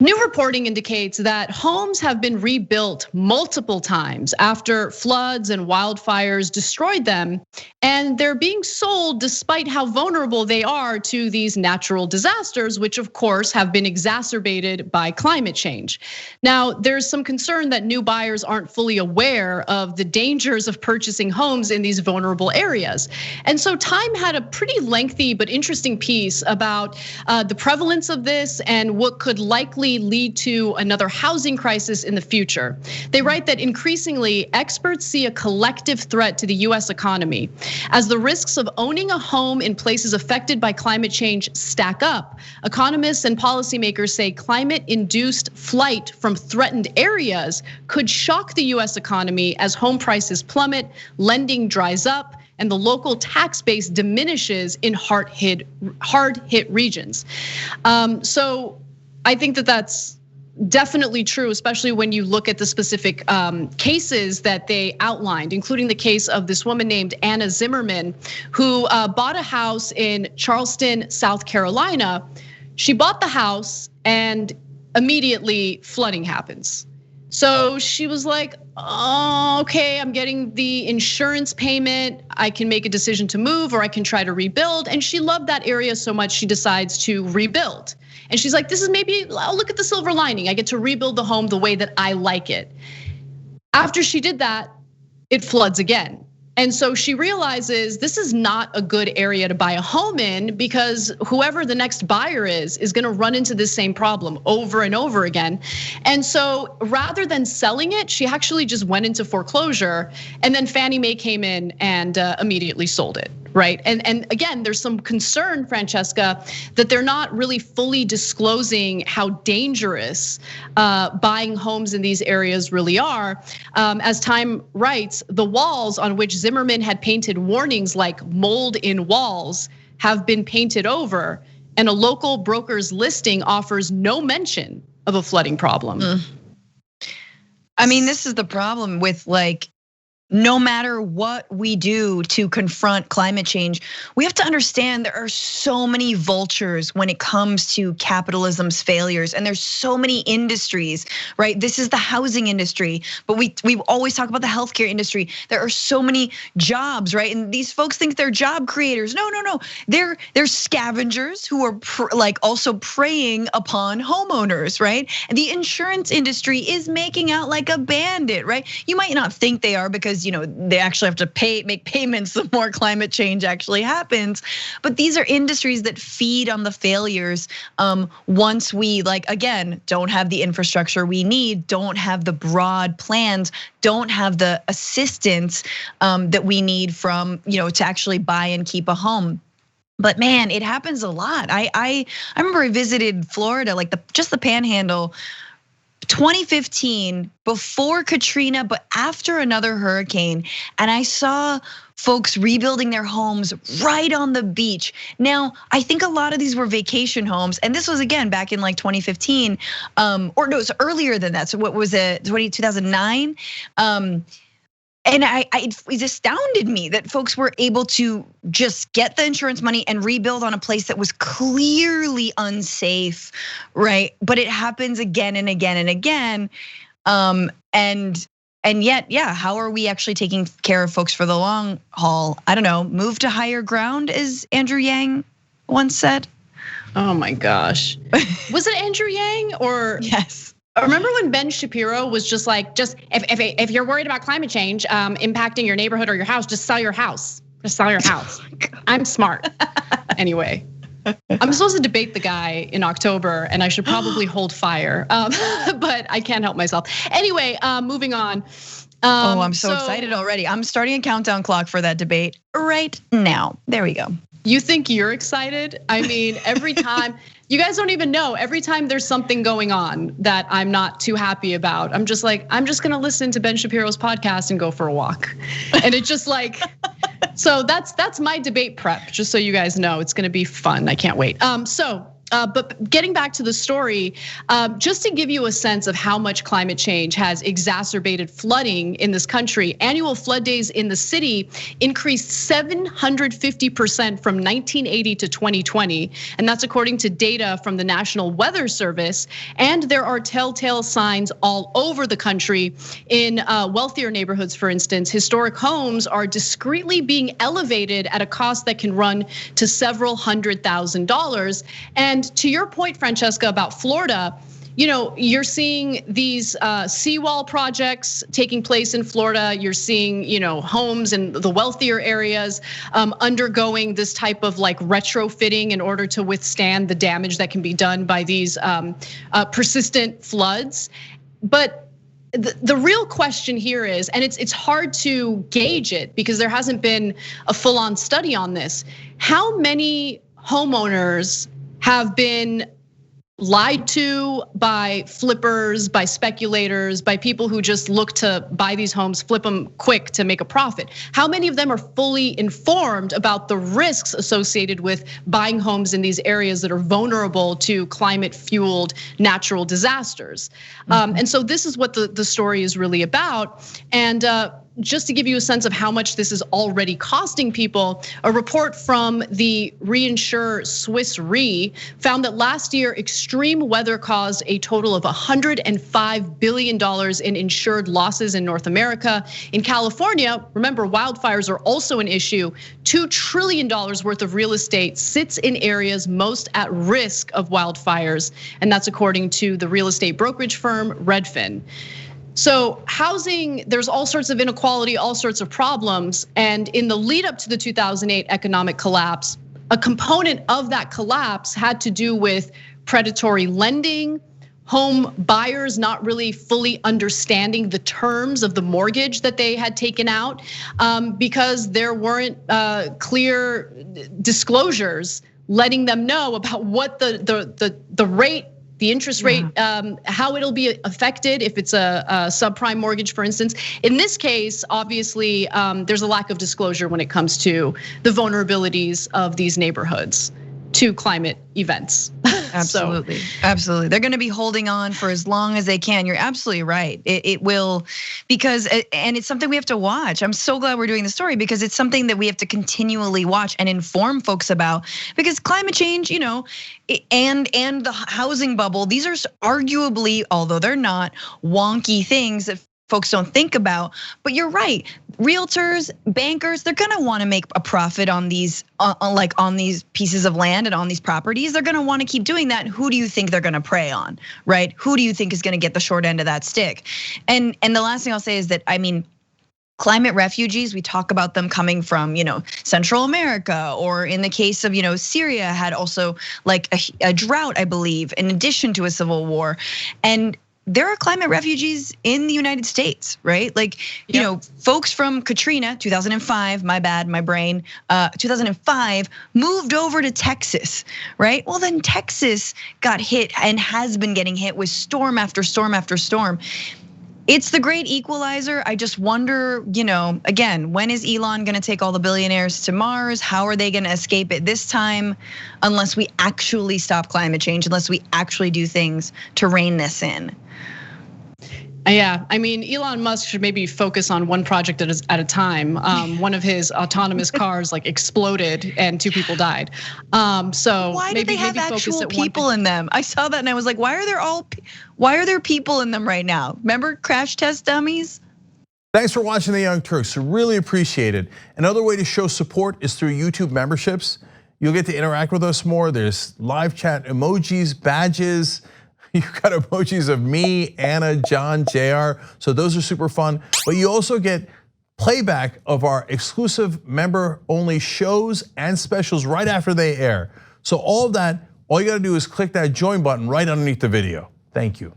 New reporting indicates that homes have been rebuilt multiple times after floods and wildfires destroyed them, and they're being sold despite how vulnerable they are to these natural disasters, which of course have been exacerbated by climate change. Now, there's some concern that new buyers aren't fully aware of the dangers of purchasing homes in these vulnerable areas. And so Time had a pretty lengthy but interesting piece about the prevalence of this and what could likely lead to another housing crisis in the future. They write that increasingly experts see a collective threat to the US economy. As the risks of owning a home in places affected by climate change stack up, economists and policymakers say climate-induced flight from threatened areas could shock the US economy as home prices plummet, lending dries up, and the local tax base diminishes in hard-hit regions. So I think that that's definitely true, especially when you look at the specific cases that they outlined, including the case of this woman named Anna Zimmerman, who bought a house in Charleston, South Carolina. She bought the house and immediately flooding happens. So she was like, oh, okay, I'm getting the insurance payment. I can make a decision to move or I can try to rebuild. And she loved that area so much she decides to rebuild. And she's like, this is maybe, I'll look at the silver lining. I get to rebuild the home the way that I like it. After she did that, it floods again. And so she realizes this is not a good area to buy a home in because whoever the next buyer is gonna run into this same problem over and over again. And so rather than selling it, she actually just went into foreclosure, and then Fannie Mae came in and immediately sold it. Right, and again, there's some concern, Francesca, that they're not really fully disclosing how dangerous buying homes in these areas really are. As Time writes, the walls on which Zimmerman had painted warnings like mold in walls have been painted over, and a local broker's listing offers no mention of a flooding problem. I mean, this is the problem with no matter what we do to confront climate change, we have to understand there are so many vultures when it comes to capitalism's failures, and there's so many industries, right? This is the housing industry, but we always talk about the healthcare industry. There are so many jobs, right? And these folks think they're job creators. No. They're scavengers who are also preying upon homeowners, right? And the insurance industry is making out like a bandit, right? You might not think they are because they actually have to make payments the more climate change actually happens. But these are industries that feed on the failures once we again, don't have the infrastructure we need, don't have the broad plans, don't have the assistance that we need from to actually buy and keep a home. But man, it happens a lot. I remember I visited Florida, just the Panhandle, 2015, before Katrina, but after another hurricane, and I saw folks rebuilding their homes right on the beach. Now, I think a lot of these were vacation homes, and this was again back in 2015, or no, it's earlier than that. So what was it, 2009? And it astounded me that folks were able to just get the insurance money and rebuild on a place that was clearly unsafe, right? But it happens again and again and again. And yet, yeah, how are we actually taking care of folks for the long haul? I don't know, move to higher ground, as Andrew Yang once said. Oh my gosh. Was it Andrew Yang or? Yes. Remember when Ben Shapiro was just if you're worried about climate change impacting your neighborhood or your house, just sell your house. Just sell your house. I'm smart. Anyway, I'm supposed to debate the guy in October, and I should probably hold fire, but I can't help myself. Anyway, moving on. I'm so excited already. I'm starting a countdown clock for that debate right now. There we go. You think you're excited? I mean, every time, you guys don't even know, every time there's something going on that I'm not too happy about, I'm just gonna listen to Ben Shapiro's podcast and go for a walk. And it's just so that's my debate prep, just so you guys know, it's gonna be fun, I can't wait. So But getting back to the story, just to give you a sense of how much climate change has exacerbated flooding in this country, annual flood days in the city increased 750% from 1980 to 2020. And that's according to data from the National Weather Service. And there are telltale signs all over the country. In wealthier neighborhoods, for instance, historic homes are discreetly being elevated at a cost that can run to several $100,000. And to your point, Francesca, about Florida, you're seeing these seawall projects taking place in Florida. You're seeing, homes in the wealthier areas undergoing this type of like retrofitting in order to withstand the damage that can be done by these persistent floods. But the real question here is, and it's hard to gauge it because there hasn't been a full-on study on this, how many homeowners have been lied to by flippers, by speculators, by people who just look to buy these homes, flip them quick to make a profit? How many of them are fully informed about the risks associated with buying homes in these areas that are vulnerable to climate-fueled natural disasters? And so this is what the story is really about. And just to give you a sense of how much this is already costing people, a report from the reinsurer Swiss Re found that last year extreme weather caused a total of $105 billion in insured losses in North America. In California, remember, wildfires are also an issue. $2 trillion worth of real estate sits in areas most at risk of wildfires, and that's according to the real estate brokerage firm Redfin. So housing, there's all sorts of inequality, all sorts of problems. And in the lead up to the 2008 economic collapse, a component of that collapse had to do with predatory lending, home buyers not really fully understanding the terms of the mortgage that they had taken out because there weren't clear disclosures letting them know about what the rate, the interest rate, how it'll be affected if it's a subprime mortgage, for instance. In this case, obviously, there's a lack of disclosure when it comes to the vulnerabilities of these neighborhoods to climate events. Absolutely, absolutely. They're gonna be holding on for as long as they can. You're absolutely right. It will, because, and it's something we have to watch. I'm so glad we're doing the story because it's something that we have to continually watch and inform folks about, because climate change, and the housing bubble, these are arguably, although they're not, wonky things that folks don't think about. But you're right, realtors, bankers, they're gonna wanna make a profit on these, on these pieces of land and on these properties. They're gonna wanna keep doing that. Who do you think they're gonna prey on, right? Who do you think is gonna get the short end of that stick? And the last thing I'll say is that, climate refugees, we talk about them coming from, Central America, or in the case of, Syria had also like a drought, I believe, in addition to a civil war. And there are climate refugees in the United States, right? Like, folks from Katrina, 2005, my bad, my brain, 2005, moved over to Texas, right? Well, then Texas got hit and has been getting hit with storm after storm after storm. It's the great equalizer. I just wonder, again, when is Elon gonna take all the billionaires to Mars? How are they gonna escape it this time? Unless we actually stop climate change, unless we actually do things to rein this in. Yeah, I mean, Elon Musk should maybe focus on one project at a time. One of his autonomous cars like exploded and 2 people died. So why do they have actual people in them? I saw that and I was like, why are there people in them right now? Remember crash test dummies? Thanks for watching The Young Turks, really appreciate it. Another way to show support is through YouTube memberships. You'll get to interact with us more. There's live chat emojis, badges. You've got emojis of me, Anna, John, JR. So those are super fun. But you also get playback of our exclusive member-only shows and specials right after they air. So all of that, all you gotta do is click that join button right underneath the video. Thank you.